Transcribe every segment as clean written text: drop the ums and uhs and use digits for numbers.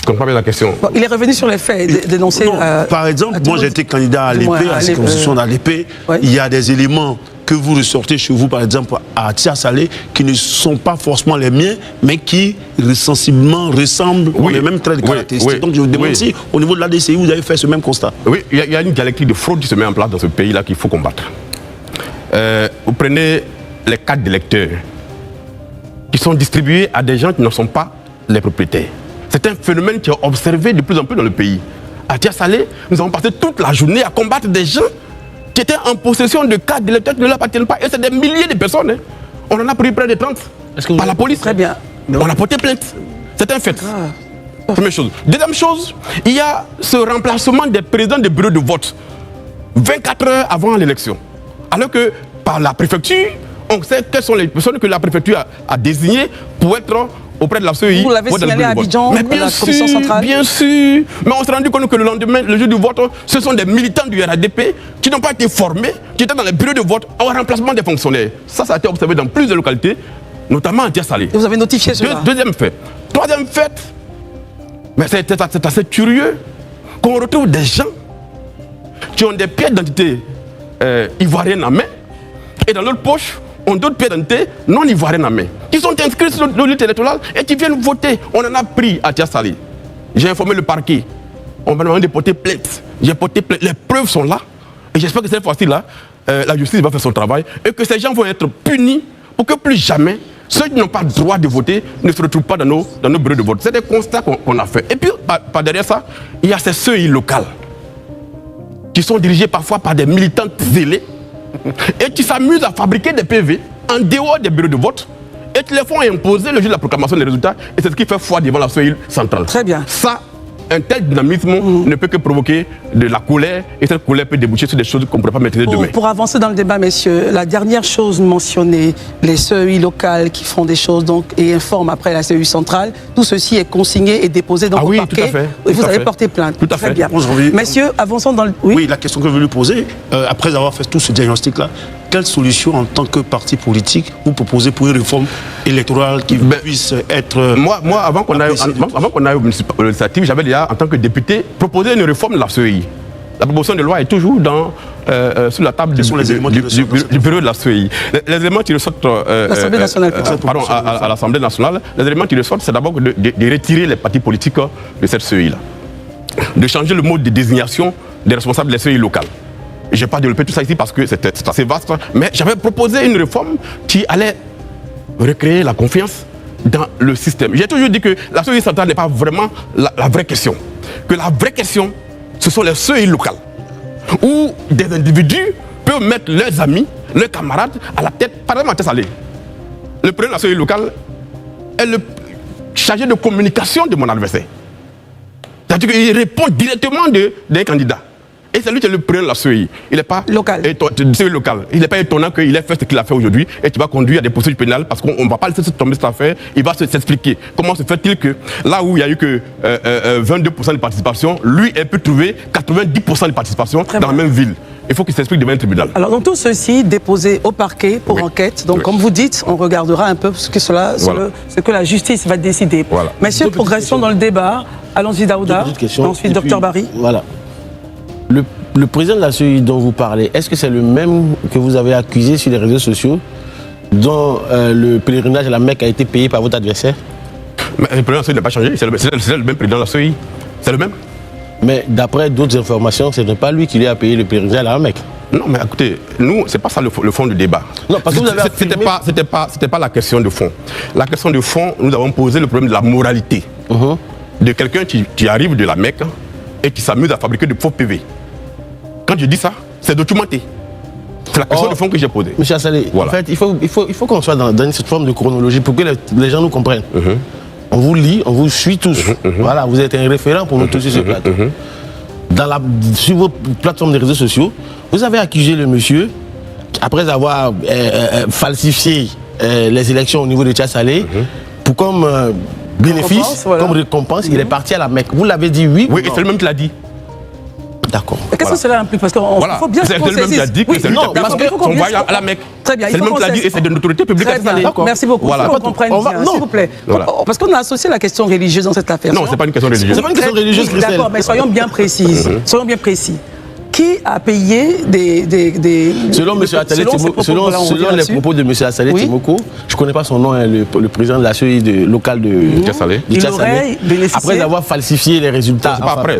comprends bien la question. Bon, il est revenu sur les faits, dénoncer... par exemple, moi j'ai été candidat à l'épée, à la circonscription à l'épée. Il y a des éléments que vous ressortez chez vous, par exemple, à Tia Salé, qui ne sont pas forcément les miens, mais qui sensiblement ressemblent aux mêmes traits de caractéristiques. Donc je vous demande si, au niveau de l'ADCI, vous avez fait ce même constat. Oui, il y a une dialectique de fraude qui se met en place dans ce pays-là qu'il faut combattre. Vous prenez les cartes d'électeurs qui sont distribuées à des gens qui ne sont pas les propriétaires. C'est un phénomène qui est observé de plus en plus dans le pays. À Tia Salé, nous avons passé toute la journée à combattre des gens qui étaient en possession de cartes d'électeurs qui ne leur appartiennent pas. Et c'est des milliers de personnes. Hein. On en a pris près de 30 par la police. Très bien. On a porté plainte. C'est un fait. Première chose. Deuxième chose, il y a ce remplacement des présidents des bureaux de vote 24 heures avant l'élection. Alors que par la préfecture, on sait quelles sont les personnes que la préfecture a désignées pour être auprès de la CEI. Vous l'avez signalé à Abidjan, mais bien la commission centrale. Bien sûr. Mais on s'est rendu compte que le lendemain, le jour du vote, ce sont des militants du RADP qui n'ont pas été formés, qui étaient dans les bureaux de vote en remplacement des fonctionnaires. Ça a été observé dans plusieurs localités, notamment à Tia Salé. Vous avez notifié cela. Deuxième fait. Troisième fait, mais c'est assez curieux qu'on retrouve des gens qui ont des pièces d'identité ivoiriennes en main et dans leur poche, ont d'autres pièces d'identité non ivoiriennes en main, qui sont inscrits sur le liste électorale et qui viennent voter. On en a pris à Tia Salé. J'ai informé le parquet. On m'a demandé de porter plainte. J'ai porté plainte. Les preuves sont là. Et j'espère que cette fois-ci-là, la justice va faire son travail et que ces gens vont être punis pour que plus jamais ceux qui n'ont pas le droit de voter ne se retrouvent pas dans nos bureaux de vote. C'est des constats qu'on a fait. Et puis, par derrière ça, il y a ces CEI locales qui sont dirigés parfois par des militants zélés et qui s'amusent à fabriquer des PV en dehors des bureaux de vote et qui les font imposer le jour de la proclamation des résultats. Et c'est ce qui fait foi devant la CEI centrale. Très bien. Ça, un tel dynamisme ne peut que provoquer de la colère et cette colère peut déboucher sur des choses qu'on ne pourrait pas maîtriser demain. Pour avancer dans le débat, messieurs, la dernière chose mentionnée, les CEI locales qui font des choses donc, et informent après la CEI centrale, tout ceci est consigné et déposé dans le parquet. Tout à fait. Et vous avez porté plainte. Tout à fait. Très bien. Messieurs, avançons dans le... Oui, la question que je veux lui poser, après avoir fait tout ce diagnostic-là, quelle solution en tant que parti politique vous proposez pour une réforme électorale qui puisse être... Moi avant qu'on aille au législatif, j'avais déjà, en tant que député, proposé une réforme de la CEI. La proposition de loi est toujours sur la table du bureau de la CEI. Les éléments qui ressortent à l'Assemblée nationale, les éléments qui ressortent, c'est d'abord de retirer les partis politiques de cette CEI-là. De changer le mode de désignation des responsables des CEI locales. Je n'ai pas développé tout ça ici parce que c'est assez vaste, mais j'avais proposé une réforme qui allait recréer la confiance dans le système. J'ai toujours dit que la CEI centrale n'est pas vraiment la vraie question. Que la vraie question, ce sont les CEI locales, où des individus peuvent mettre leurs amis, leurs camarades à la tête, par exemple à Tia Salé. Le président de la CEI locale est le chargé de communication de mon adversaire. C'est-à-dire qu'il répond directement d'un candidat. Et c'est lui qui est le président de la CEI. Il n'est pas local. Il n'est pas étonnant qu'il ait fait ce qu'il a fait aujourd'hui et qu'il va conduire à des poursuites pénales parce qu'on ne va pas laisser tomber cette affaire. Il va s'expliquer. Comment se fait-il que là où il n'y a eu que 22% de participation, lui, il peut trouver 90% de participation dans la même ville. Il faut qu'il s'explique devant un tribunal. Alors, donc tout ceci déposé au parquet pour enquête. Donc, comme vous dites, on regardera un peu ce que la justice va décider. Voilà. Messieurs, progressons dans le débat. Allons-y, Daouda. Ensuite, Dr Barry. Voilà. Le président de la CEI dont vous parlez, est-ce que c'est le même que vous avez accusé sur les réseaux sociaux, dont le pèlerinage à la Mecque a été payé par votre adversaire? Mais le président de la CEI n'a pas changé, c'est le même président de la CEI. C'est le même. Mais d'après d'autres informations, ce n'est pas lui qui lui a payé le pèlerinage à la Mecque. Non, mais écoutez, nous, c'est pas ça le fond du débat. Non, parce que vous avez c'était pas la question de fond. La question de fond, nous avons posé le problème de la moralité de quelqu'un qui arrive de la Mecque et qui s'amuse à fabriquer de faux PV. Quand je dis ça, c'est documenté. C'est la question de fond que j'ai posée. Monsieur Assalé, voilà. En fait, il faut qu'on soit dans une forme de chronologie pour que les gens nous comprennent. On vous lit, on vous suit tous. Voilà, vous êtes un référent pour nous tous sur ce plateau. Sur vos plateformes de réseaux sociaux, vous avez accusé le monsieur, après avoir falsifié les élections au niveau de Tia Salé, pour comme bénéfice, comme récompense, il est parti à la Mecque. Vous l'avez dit oui? Oui, et c'est le même qui l'a dit. D'accord. Qu'est-ce que cela implique? Parce qu'il faut bien se c'est le même qui a dit que c'est lui qui a payé son voyage à la Mecque. Très bien. C'est le même qui l'a dit et c'est de l'autorité publique. Très bien. Merci beaucoup. Voilà. Qu'on comprenne bien, s'il vous plaît. Voilà. Parce qu'on a associé la question religieuse dans cette affaire. Non, c'est pas une question religieuse. C'est pas une question religieuse, Christelle. D'accord, mais soyons bien précises. Soyons bien précis. Qui a payé des selon M. Attalé Timoko, selon les propos de M. Attalé Timoko, je ne connais pas son nom, hein, le président de la CEI locale de Tiassalé. Après avoir falsifié les résultats. C'est pas après.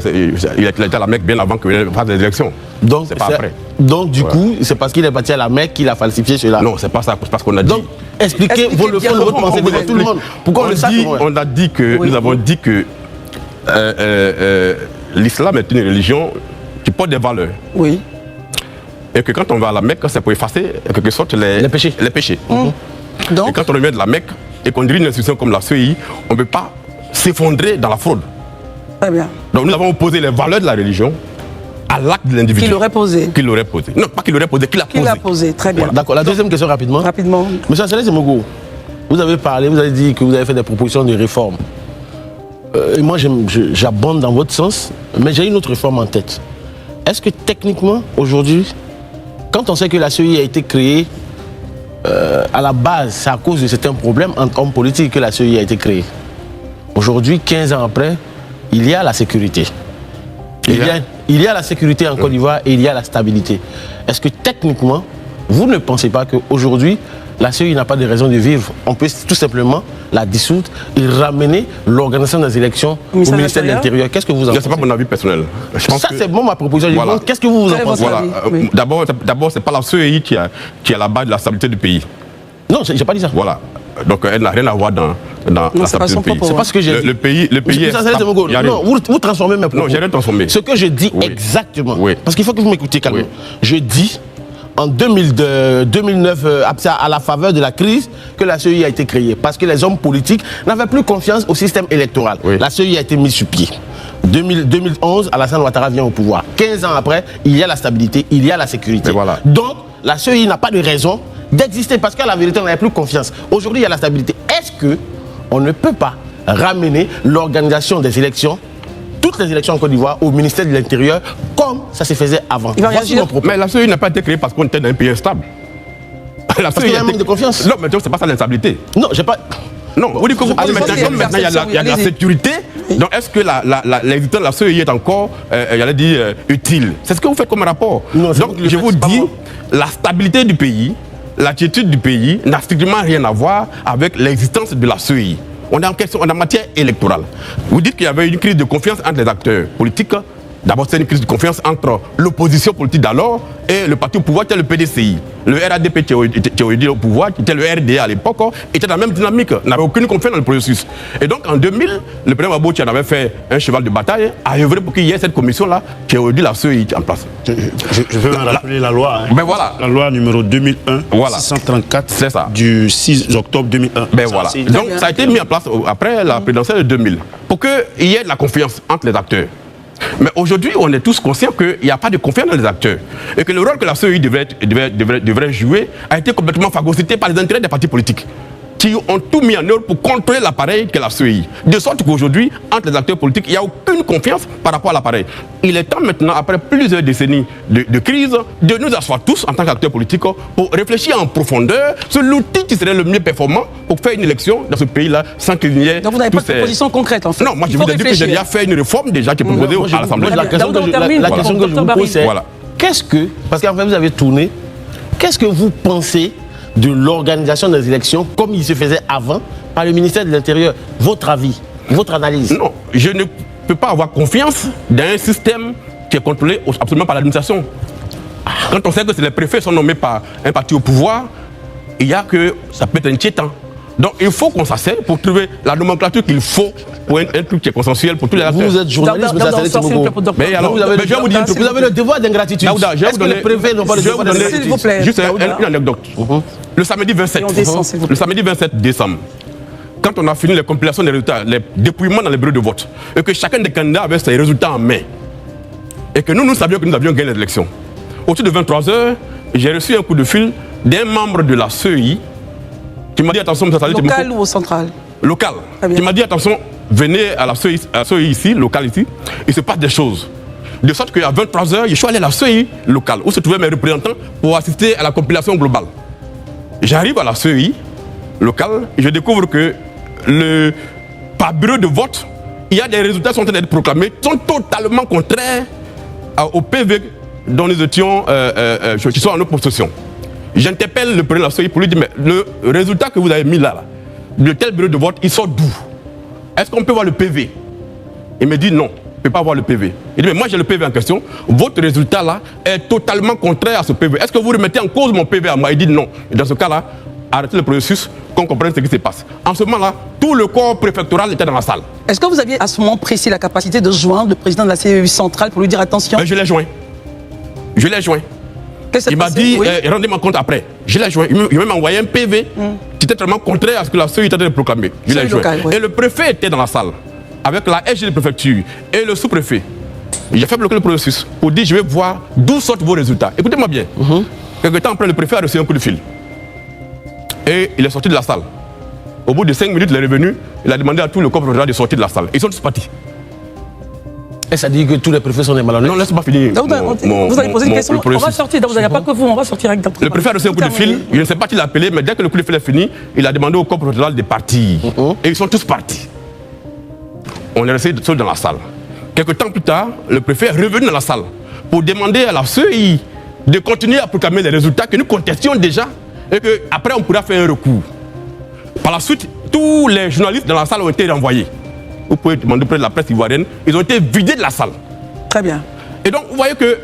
Il était à la Mecque bien avant qu'il fasse les élections. Donc, c'est pas après. Donc, du coup, c'est parce qu'il est parti à la Mecque qu'il a falsifié cela. Non, c'est pas ça. C'est parce qu'on a dit. Donc, expliquez le fond de votre pensée devant tout le monde. Pourquoi on le sache? On a dit que nous avons dit que l'islam est une religion qui porte des valeurs. Oui. Et que quand on va à la Mecque, c'est pour effacer en quelque sorte les péchés. Donc, et quand on revient de la Mecque et qu'on dirige une institution comme la CEI, on ne peut pas s'effondrer dans la fraude. Très bien. Donc nous avons opposé les valeurs de la religion à l'acte de l'individu. Qu'il aurait posé. Qu'il aurait posé. Non, pas qu'il aurait posé, qu'il a posé. Qu'il a posé, très bien. Voilà. D'accord, la deuxième question rapidement. Rapidement. Monsieur Attalé Timoko, vous avez parlé, vous avez dit que vous avez fait des propositions de réforme. Et moi, j'abonde dans votre sens, mais j'ai une autre réforme en tête. Est-ce que techniquement, aujourd'hui, quand on sait que la CEI a été créée, à la base, c'est à cause de certains problèmes entre hommes politiques que la CEI a été créée. Aujourd'hui, 15 ans après, il y a la sécurité. Il y a la sécurité en Côte d'Ivoire et il y a la stabilité. Est-ce que techniquement, vous ne pensez pas qu'aujourd'hui, la CEI n'a pas de raison de vivre? On peut tout simplement la dissoudre et ramener l'organisation des élections au ministère de l'Intérieur. Qu'est-ce que vous en pensez? Ce n'est pas mon avis personnel. Ça, c'est bon, ma proposition. Voilà. Qu'est-ce que vous en pensez? Voilà. Oui. D'abord, ce n'est pas la CEI qui est à la base de la stabilité du pays. Non, je n'ai pas dit ça. Voilà. Donc, elle n'a rien à voir dans la stabilité du pays. C'est pas ce que j'ai dit. Le pays est stable. Non, vous transformez mes propos. Non, j'ai rien transformé. Ce que je dis exactement, parce qu'il faut que vous m'écoutiez calmement. Je dis en 2009, à la faveur de la crise, que la CEI a été créée. Parce que les hommes politiques n'avaient plus confiance au système électoral. La CEI a été mise sur pied. 2011, Alassane Ouattara vient au pouvoir. 15 ans après, il y a la stabilité, il y a la sécurité. Voilà. Donc, la CEI n'a pas de raison d'exister parce qu'à la vérité, on n'avait plus confiance. Aujourd'hui, il y a la stabilité. Est-ce qu'on ne peut pas ramener l'organisation des élections, toutes les élections en Côte d'Ivoire, au ministère de l'Intérieur, comme ça se faisait avant? Mais la CEI n'a pas été créée parce qu'on était dans un pays instable. Parce qu'il y a un manque de confiance. Non, mais c'est pas ça l'instabilité. Non, j'ai pas... Non, vous dites que comme maintenant il y a de la sécurité, donc est-ce que l'existence de la CEI est encore, j'allais dire, utile? C'est ce que vous faites comme rapport. Non, donc je vous dis, la stabilité du pays, l'attitude du pays n'a strictement rien à voir avec l'existence de la CEI. On est en question, en matière électorale. Vous dites qu'il y avait une crise de confiance entre les acteurs politiques. D'abord, c'est une crise de confiance entre l'opposition politique d'alors et le parti au pouvoir qui est le PDCI. Le RADP qui est au pouvoir, qui était le RDA à l'époque, était dans la même dynamique, n'avait aucune confiance dans le processus. Et donc en 2000, le président Mabo qui en avait fait un cheval de bataille a œuvré pour qu'il y ait cette commission-là qui a aujourd'hui la CEI en place. Je veux rappeler la loi. Ben voilà. La loi numéro 2001-634 c'est ça. Du 6 octobre 2001. Ben voilà. Donc ça a été mis en place après la présidentielle de 2000 pour qu'il y ait de la confiance entre les acteurs. Mais aujourd'hui, on est tous conscients qu'il n'y a pas de confiance dans les acteurs et que le rôle que la CEI devrait jouer a été complètement phagocyté par les intérêts des partis politiques qui ont tout mis en œuvre pour contrôler l'appareil qu'est la CEI. De sorte qu'aujourd'hui, entre les acteurs politiques, il n'y a aucune confiance par rapport à l'appareil. Il est temps maintenant, après plusieurs décennies de crise, de nous asseoir tous en tant qu'acteurs politiques pour réfléchir en profondeur sur l'outil qui serait le mieux performant pour faire une élection dans ce pays-là sans qu'il y ait... Donc vous n'avez pas de proposition concrète en fait? Non, moi je vous ai dit que j'ai déjà fait une réforme déjà qui est proposée à l'Assemblée. La question que je vous pose c'est, qu'est-ce que... Parce qu'en fait vous avez tourné, qu'est-ce que vous pensez de l'organisation des élections comme il se faisait avant par le ministère de l'Intérieur? Votre avis, votre analyse? Non, je ne peux pas avoir confiance dans un système qui est contrôlé absolument par l'administration. Quand on sait que les préfets sont nommés par un parti au pouvoir, il y a que ça peut être inquiétant. Donc il faut qu'on s'asseye pour trouver la nomenclature qu'il faut pour un truc qui est consensuel pour tous les acteurs. Vous êtes journaliste, vous avez le devoir d'ingratitude. Est-ce que les préfets n'ont pas le devoir d'ingratitude? S'il vous plaît. Juste une anecdote. Le samedi 27 décembre, quand on a fini les compilations des résultats, les dépouillements dans les bureaux de vote, et que chacun des candidats avait ses résultats en main, et que nous savions que nous avions gagné les élections. Autour de 23h, j'ai reçu un coup de fil d'un membre de la CEI qui m'a dit attention, local ou au central? Local. Qui m'a dit attention, venez à la CEI ici, local ici, il se passe des choses. De sorte qu'à 23h, je suis allé à la CEI locale où se trouvaient mes représentants pour assister à la compilation globale. J'arrive à la CEI locale et je découvre que par bureau de vote, il y a des résultats qui sont en train d'être proclamés, qui sont totalement contraires au PV dont nous étions, qui sont en notre possession. J'interpelle le président de la CEI pour lui dire, mais le résultat que vous avez mis là, de tel bureau de vote, il sort d'où? Est-ce qu'on peut voir le PV? Il me dit non, on ne peut pas voir le PV. Il dit, mais moi j'ai le PV en question, votre résultat là est totalement contraire à ce PV. Est-ce que vous remettez en cause mon PV à moi? Il dit non. Et dans ce cas-là, arrêtez le processus, qu'on comprenne ce qui se passe. En ce moment-là, tout le corps préfectoral était dans la salle. Est-ce que vous aviez à ce moment précis la capacité de joindre le président de la CEI centrale pour lui dire attention? Je l'ai joint. Je l'ai joint. Il m'a dit, oui, rendez-moi compte après. Je l'ai joint. Il m'a même envoyé un PV qui était tellement contraire à ce que la CEI était en train de proclamer. Je l'ai joint. Oui. Et le préfet était dans la salle, avec la SG de préfecture et le sous-préfet. J'ai fait bloquer le processus pour dire, je vais voir d'où sortent vos résultats. Écoutez-moi bien. Quelque temps après, le préfet a reçu un coup de fil. Et il est sorti de la salle. Au bout de 5 minutes, il est revenu. Il a demandé à tout le corps préfectoral de sortir de la salle. Ils sont tous partis. Et ça dit que tous les préfets sont des malhonnêtes? Non, laisse-moi finir. Vous avez posé une question, on va sortir. Il n'y a pas que vous, on va sortir avec d'autres. Le préfet a reçu un coup de fil. Je ne sais pas qui l'a appelé, mais dès que le coup de fil est fini, il a demandé au corps préfectoral de partir. Et ils sont tous partis. On est resté seuls dans la salle. Quelques temps plus tard, le préfet est revenu dans la salle pour demander à la CEI de continuer à proclamer les résultats que nous contestions déjà et qu'après on pourra faire un recours. Par la suite, tous les journalistes dans la salle ont été renvoyés. Vous pouvez demander auprès de la presse ivoirienne, ils ont été vidés de la salle. Très bien. Et donc, vous voyez que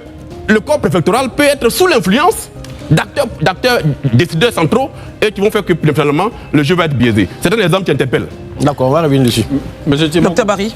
le corps préfectoral peut être sous l'influence d'acteurs décideurs centraux et qui vont faire que finalement le jeu va être biaisé. C'est un exemple qui interpelle. D'accord, on va revenir dessus. Docteur Barry.